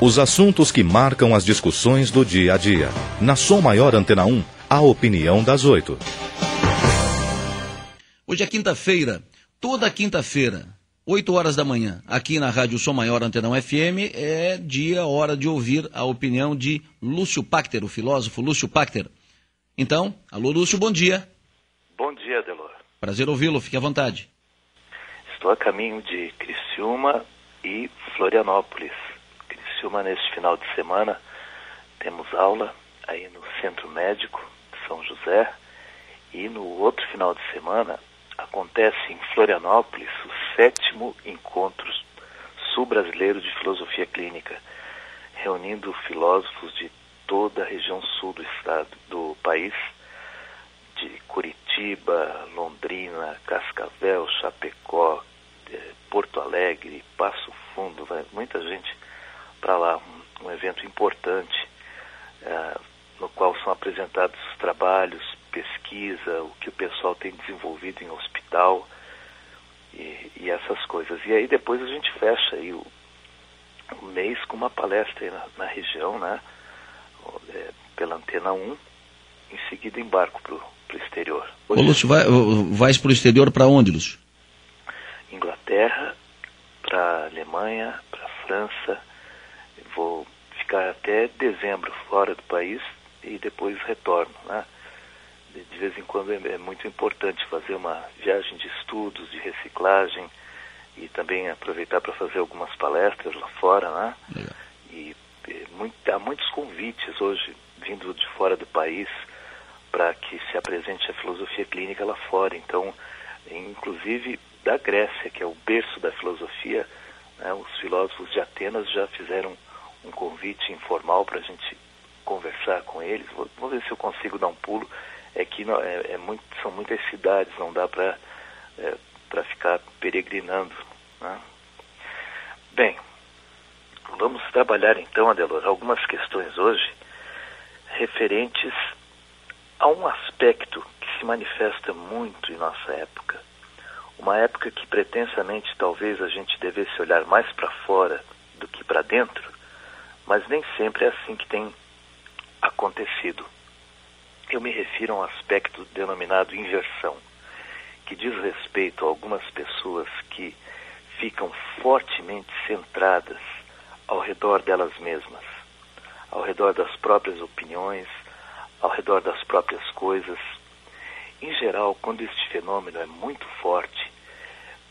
Os assuntos que marcam as discussões do dia a dia. Na Som Maior Antena 1, a opinião das 8. Hoje é quinta-feira, toda quinta-feira, 8 horas da manhã, aqui na Rádio Som Maior Antena 1 FM, é hora de ouvir a opinião de Lúcio Pachter, o filósofo Lúcio Pachter. Então, alô Lúcio, bom dia. Bom dia, Adelor. Prazer ouvi-lo, fique à vontade. Estou a caminho de Criciúma e Florianópolis. Criciúma, neste final de semana, temos aula aí no Centro Médico de São José, e no outro final de semana acontece em Florianópolis o 7º Encontro Sul-Brasileiro de Filosofia Clínica, reunindo filósofos de toda a região sul do estado, do país, de Curitiba, Londrina, Cascavel, Chapecó, Porto Alegre, Passo Fundo, vai muita gente para lá, um evento importante, no qual são apresentados os trabalhos, pesquisa, o que o pessoal tem desenvolvido em hospital e essas coisas. E aí depois a gente fecha aí o mês com uma palestra aí na região, né, pela Antena 1, em seguida embarco para o exterior. Ô Lúcio, vais para o exterior para onde, Lúcio? Inglaterra, para Alemanha, para França. Vou ficar até dezembro fora do país e depois retorno, né? De vez em quando é muito importante fazer uma viagem de estudos, de reciclagem, e também aproveitar para fazer algumas palestras lá fora, né? Legal. E há muitos convites hoje vindo de fora do país para que se apresente a filosofia clínica lá fora. Então, inclusive da Grécia, que é o berço da filosofia, né, os filósofos de Atenas já fizeram um convite informal para a gente conversar com eles. Vou ver se eu consigo dar um pulo. É que são muitas cidades, não dá para ficar peregrinando, né? Bem, vamos trabalhar então, Adelor, algumas questões hoje referentes a um aspecto que se manifesta muito em nossa época. Uma época que pretensamente talvez a gente devesse olhar mais para fora do que para dentro, mas nem sempre é assim que tem acontecido. Eu me refiro a um aspecto denominado inversão, que diz respeito a algumas pessoas que ficam fortemente centradas ao redor delas mesmas, ao redor das próprias opiniões, ao redor das próprias coisas. Em geral, quando este fenômeno é muito forte,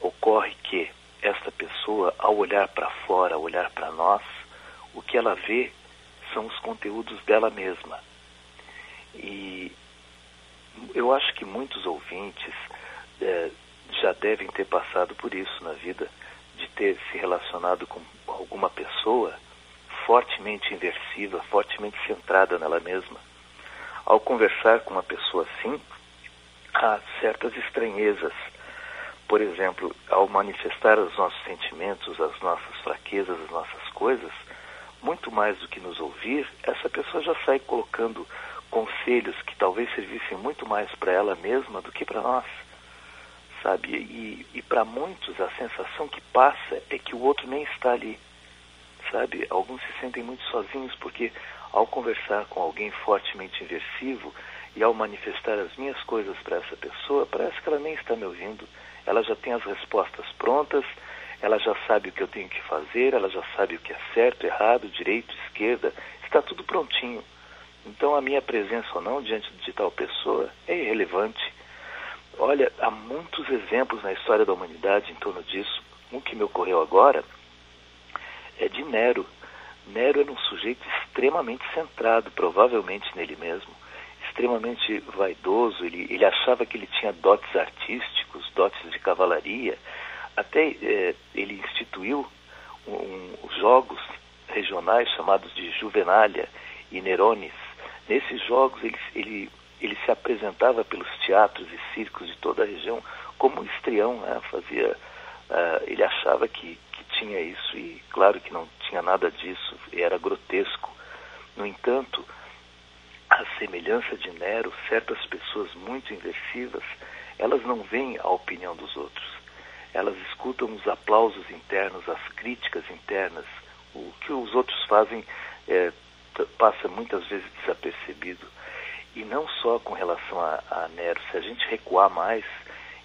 ocorre que esta pessoa, ao olhar para fora, ao olhar para nós, o que ela vê são os conteúdos dela mesma. E eu acho que muitos ouvintes já devem ter passado por isso na vida, de ter se relacionado com alguma pessoa fortemente inversiva, fortemente centrada nela mesma. Ao conversar com uma pessoa assim, há certas estranhezas. Por exemplo, ao manifestar os nossos sentimentos, as nossas fraquezas, as nossas coisas, muito mais do que nos ouvir, essa pessoa já sai colocando conselhos que talvez servissem muito mais para ela mesma do que para nós, sabe? E para muitos a sensação que passa é que o outro nem está ali, sabe? Alguns se sentem muito sozinhos porque ao conversar com alguém fortemente inversivo e ao manifestar as minhas coisas para essa pessoa, parece que ela nem está me ouvindo. Ela já tem as respostas prontas, ela já sabe o que eu tenho que fazer, ela já sabe o que é certo, errado, direito, esquerda, está tudo prontinho. Então a minha presença ou não diante de tal pessoa é irrelevante. Olha, há muitos exemplos na história da humanidade em torno disso. Um que me ocorreu agora é de Nero. Nero era um sujeito extremamente centrado, provavelmente nele mesmo, extremamente vaidoso. Ele achava que ele tinha dotes artísticos, dotes de cavalaria. Até ele instituiu os jogos regionais chamados de Juvenalia e Nerones. Nesses jogos ele se apresentava pelos teatros e circos de toda a região como um histrião, né? Ele achava que tinha isso, e claro que não tinha nada disso, era grotesco. No entanto, à semelhança de Nero, certas pessoas muito inversivas, elas não veem a opinião dos outros. Elas escutam os aplausos internos, as críticas internas, O que os outros fazem passa muitas vezes desapercebido. E não só com relação a Nero. Se a gente recuar mais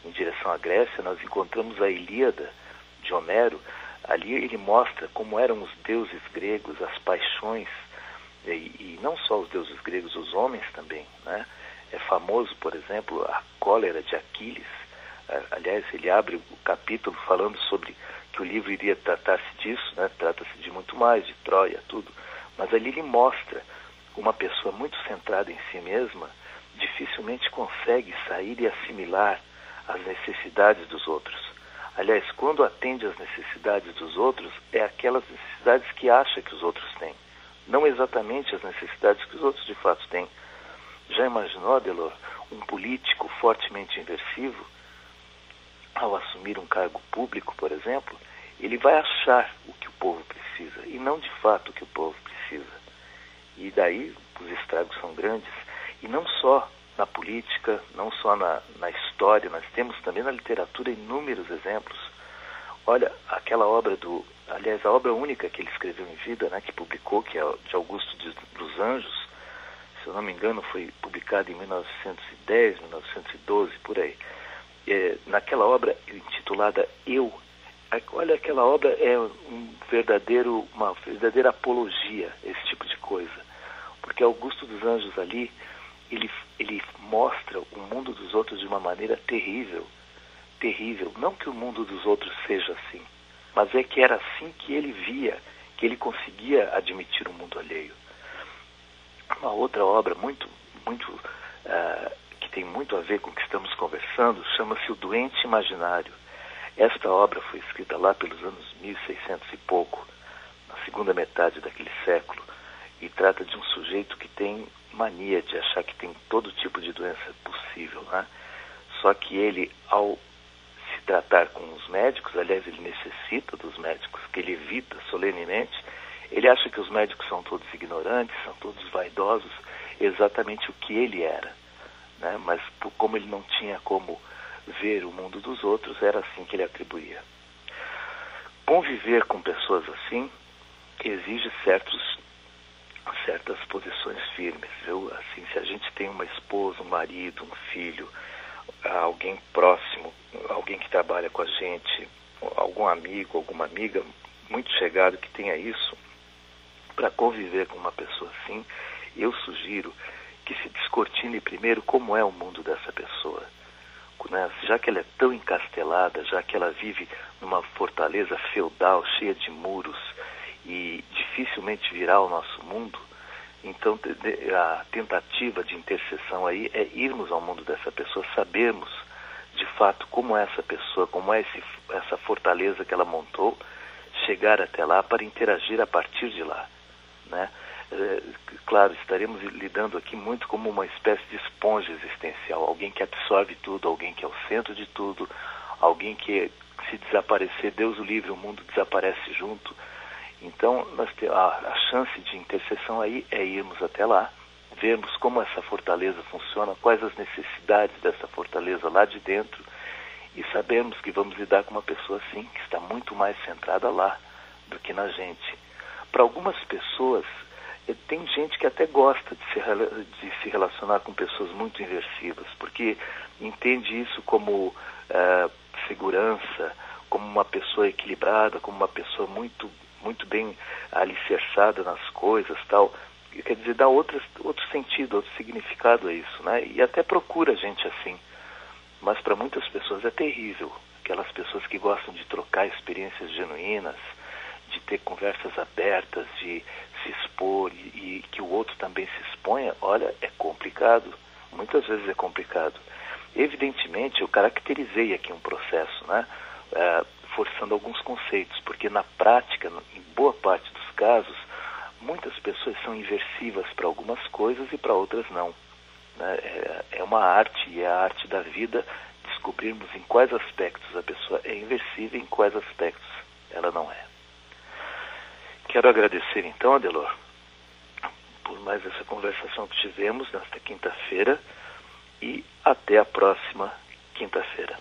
em direção à Grécia, nós encontramos a Ilíada de Homero. Ali ele mostra como eram os deuses gregos, as paixões, e não só os deuses gregos, os homens também, né? É famoso, por exemplo, a cólera de Aquiles. Aliás, ele abre o capítulo falando sobre que o livro iria tratar-se disso, né? Trata-se de muito mais, de Troia, tudo. Mas ali ele mostra uma pessoa muito centrada em si mesma dificilmente consegue sair e assimilar as necessidades dos outros. Aliás, quando atende às necessidades dos outros, é aquelas necessidades que acha que os outros têm, não exatamente as necessidades que os outros de fato têm. Já imaginou, Adelor, um político fortemente inversivo, ao assumir um cargo público, por exemplo, ele vai achar o que o povo precisa e não de fato o que o povo precisa. E daí os estragos são grandes. E não só na política, não só na história, nós temos também na literatura inúmeros exemplos. Olha, aquela obra aliás, a obra única que ele escreveu em vida, né, que publicou, que é de Augusto dos Anjos, se eu não me engano, foi publicada em 1910, 1912, por aí. Naquela obra intitulada Eu, olha, aquela obra é uma verdadeira apologia a esse tipo de coisa. Porque Augusto dos Anjos ali, ele mostra o mundo dos outros de uma maneira terrível. Terrível. Não que o mundo dos outros seja assim, mas é que era assim que ele via, que ele conseguia admitir o mundo alheio. Uma outra obra que tem muito a ver com o que estamos conversando, chama-se O Doente Imaginário. Esta obra foi escrita lá pelos anos 1600 e pouco, na segunda metade daquele século, e trata de um sujeito que tem mania de achar que tem todo tipo de doença possível, né? Só que ele, ao se tratar com os médicos, aliás, ele necessita dos médicos, que ele evita solenemente, ele acha que os médicos são todos ignorantes, são todos vaidosos, exatamente o que ele era, né? Mas como ele não tinha como ver o mundo dos outros, era assim que ele atribuía. Conviver com pessoas assim exige certas posições firmes, viu? Assim, se a gente tem uma esposa, um marido, um filho, alguém próximo, alguém que trabalha com a gente, algum amigo, alguma amiga muito chegado que tenha isso, para conviver com uma pessoa assim, eu sugiro que se descortine primeiro como é o mundo dessa pessoa. Né? Já que ela é tão encastelada, já que ela vive numa fortaleza feudal cheia de muros e dificilmente virá ao nosso mundo, então a tentativa de intercessão aí é irmos ao mundo dessa pessoa, sabermos de fato como é essa pessoa, como é essa fortaleza que ela montou, chegar até lá para interagir a partir de lá, né? Claro, estaremos lidando aqui muito como uma espécie de esponja existencial, alguém que absorve tudo, alguém que é o centro de tudo, alguém que, se desaparecer, Deus o livre, o mundo desaparece junto. Então, a chance de intercessão aí é irmos até lá, vermos como essa fortaleza funciona, quais as necessidades dessa fortaleza lá de dentro, e sabemos que vamos lidar com uma pessoa assim, que está muito mais centrada lá do que na gente. Para algumas pessoas, tem gente que até gosta de se relacionar com pessoas muito inversivas, porque entende isso como segurança, como uma pessoa equilibrada, como uma pessoa muito bem alicerçada nas coisas, tal. Quer dizer, dá outro sentido, outro significado a isso, né? E até procura gente assim. Mas para muitas pessoas é terrível. Aquelas pessoas que gostam de trocar experiências genuínas, de ter conversas abertas, de se expor e que o outro também se exponha, olha, é complicado. Muitas vezes é complicado. Evidentemente, eu caracterizei aqui um processo, né? Forçando alguns conceitos, porque na prática, em boa parte dos casos, muitas pessoas são inversivas para algumas coisas e para outras não. Né? É uma arte, e é a arte da vida descobrirmos em quais aspectos a pessoa é inversiva e em quais aspectos ela não é. Quero agradecer então, Adelor, por mais essa conversação que tivemos nesta quinta-feira, e até a próxima quinta-feira.